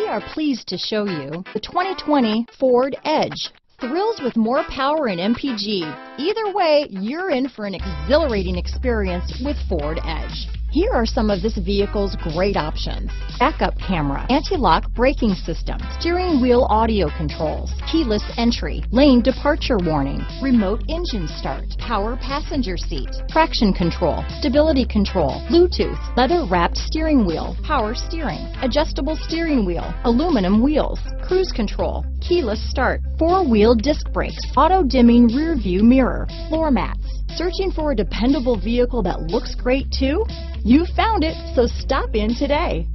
are pleased to show you the 2020 Ford Edge. Thrills with more power and MPG. Either way, you're in for an exhilarating experience with Ford Edge. Here are some of this vehicle's great options: backup camera, anti-lock braking system, steering wheel audio controls, keyless entry, lane departure warning, remote engine start, power passenger seat, traction control, stability control, Bluetooth, leather-wrapped steering wheel, power steering, adjustable steering wheel, aluminum wheels, cruise control, keyless start, four-wheel disc brakes, auto-dimming rear view mirror, floor mats. Searching for a dependable vehicle that looks great too? You found it, so stop in today.